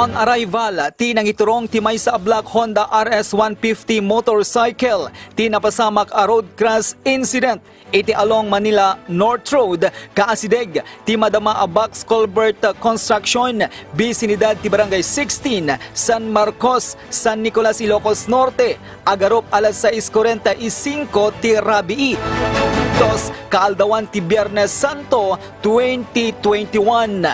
on arrival, tinangiturong timay sa Black Honda RS150 motorcycle. Tinapasamak a road crash incident. Iti along Manila North Road, Kaasideg. Timadama a box culvert construction. Bisinidad ti Barangay 16, San Marcos, San Nicolas, Ilocos Norte. Agarop alas 6:45 ti Rabii. Dos, kaaldawan ti Biyernes Santo 2021.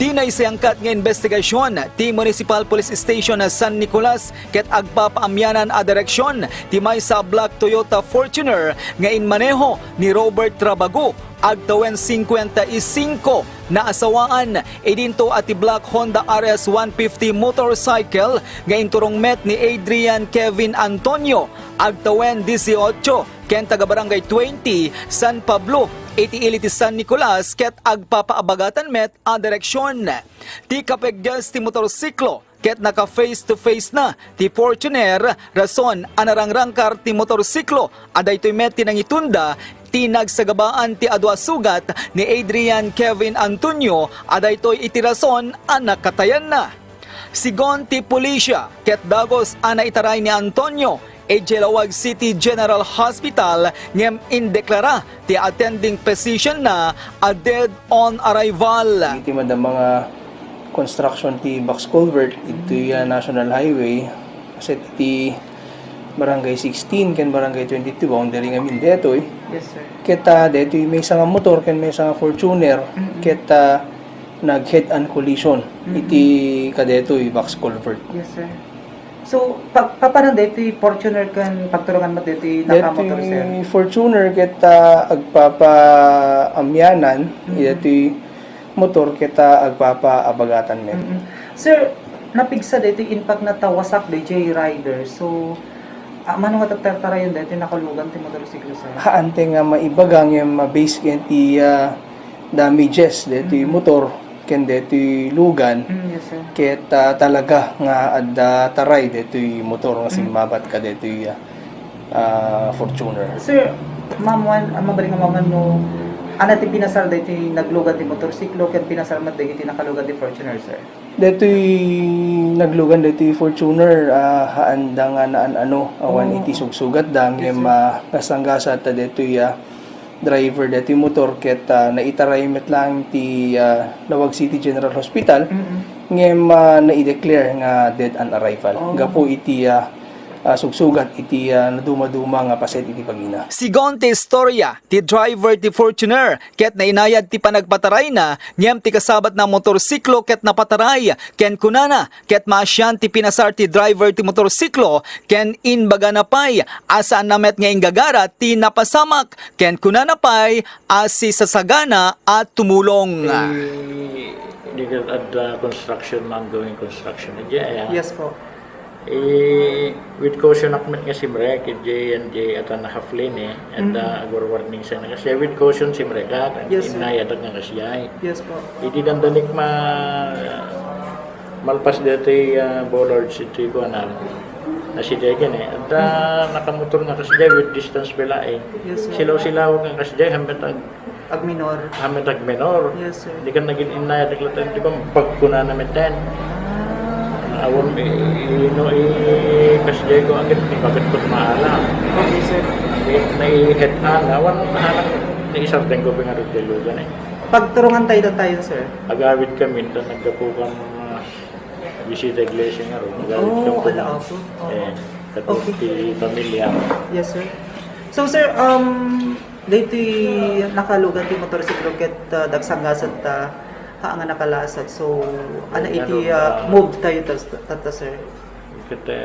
Tinay siyangkat nga investigasyon ti Municipal Police Station na San Nicolas ket agpapaamyanan a direksyon ti may sa Black Toyota Fortuner nga inmaneho ni Robert Trabago agtawen 55 na asawaan idinto at ti Black Honda RS150 motorcycle nga inturong met ni Adrian Kevin Antonio agtawen 18 ken taga Barangay 20 San Pablo iti iliti San Nicolas ket agpapaabagatan met ang direksyon. Ti kapeggas ti motorsiklo ket naka face to face na ti Fortuner rason anarangrangkar ti motorsiklo aday to'y met tinangitunda ti nagsagabaan ti adwa sugat ni Adrian Kevin Antonio aday to'y iti rason anak katayan na. Sigon ti pulisya ket dagos ana itaray ni Antonio Jalawag City General Hospital ngem indeklara ti attending physician na a dead on arrival. Iti madam mga construction ti box culvert iti National Highway kasi iti Barangay 16 ken Barangay 22 boundary ngamin detoy. Yes, sir. Kita detoy may isang motor ken may isang Fortuner kita nag head on collision iti kadetoy box culvert. Yes, sir. So, paano dito Fortuner kan pagtulungan mo dito nakamotor, sir? Detoy Fortuner kita agpapaamyanan detoy motor kita agpapaabagatan met. Sir, napigsa dito impact na tawasak DJ rider. So, mano nga tatartara yun dito nakalugan ti motorsiklo, sir? Haante nga maibagang yung mabase ken ti damages dito motor ken dito lugan Yes, sir. ket talaga nga adda taray dito motor nga simmabat ka dito Fortuner. Sir, mamuan, mabalik nga mamuan no, ana ti pinasal dito naglugan ti motorsiklo ken pinasal mat dito nakalugan ti Fortuner, sir? Dito naglugan dito Fortuner haanda nga naan ano awan iti sugsugat dang yung kasanggasa ta dito driver dati motor ket naitaray met lang ti Lawag City General Hospital ngem na-declare nga dead on arrival. Gapo iti sugsugat iti naduma-duma nga paset iti pagina. Sigon ti istorya ti driver ti Fortuner ket nainayad ti panagpataray na ngem ti kasabat na motorsiklo ket napataray ken kunana ket maasyan ti pinasar ti driver ti motorsiklo ken inbaga na pay asaan namet nga ingagara ti napasamak ken kunana pay asi sasagana at tumulong. Legal at construction, ongoing construction. Yes po. With caution akmet nga simrek, J&J at naka-flame at agor warning sa na kasi with caution simrek at Yes, sir. inayad at nga kasiyay. Yes po. Iti dandanik malpas dito bollards ito ko na nasiyay gan at nakamotor nga kasiyay with distance pala Yes, sir. silaw-silaw nga kasiyay Agminor. hamet ag menor. Yes, sir. Di ka naging inayad at latan di ko pagkuna namin ten. Awon kasjay ko agad ni bakit ko maalam. Okay, sir. Nai-head on. Awan halang ni isang ko pingarod delugan Pagturungan tayo sir. Agawid kami ito nagkapukan bisita iglesia nga ron. Agawid kami wala ako. Katulad ti pamilya. Yes, sir. So, sir, dito nakalugan ti motorsiklo ket dagsanggasat nga nakalasat. So, ana iti move tayo tata, sir. Kita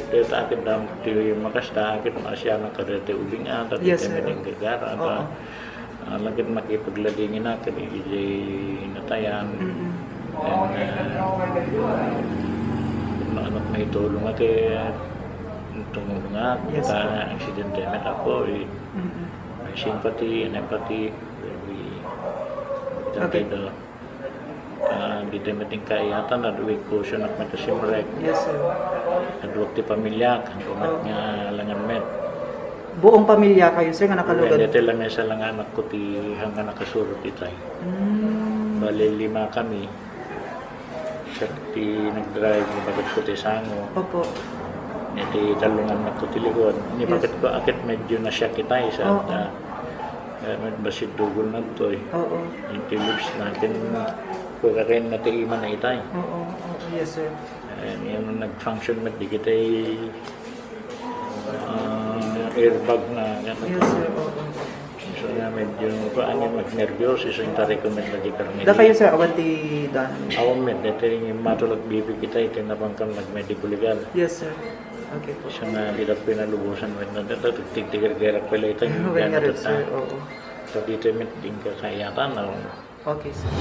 dito akin dam ti makasta akin masya na kadete ubing at Yes, sir. mening gagara at lagit makipagladingin natin ij natayan and anak may tulong at tulong nga Yes, kita aksidente met ako may sympathy and empathy Okay. Dito meting kaiyatan na duwig caution at may kasimrek Yes, sir. Kadwag ti pamilya, kang kumat nga langan met. Buong pamilya kayo, sir, nga nakalugan. Dito lang sa lang anak ko ti hanggang nakasurot itay. Bali 5 kami. Sa ti nag-drive ni bakit ko ti sango. Opo. Iti talungan na ko ti likod. Ni Yes. bakit ko akit medyo na siya kitay sa Oo. basit dugol na to eh. Oo. Yung ti lips natin ko kakin na ti iman na itay. Oo. Yes, sir. Yung nag-function med di kita airbag na Yes, sir. Oo. so nga medyo paano mag-nervyos isang ta-recommend na di karmi. Da kayo, sir, awan ti dan. Awam med, ito yung matulog bibi kita, ito yung napangkam nag-medical legal. Yes, sir. Okay po. Siya nga dito pinalubusan med na dito, tigtigar-garak pala ito yung When nga rin, gano'n sir. ta. Oo. So dito yung din kakayatan na Okay, sir.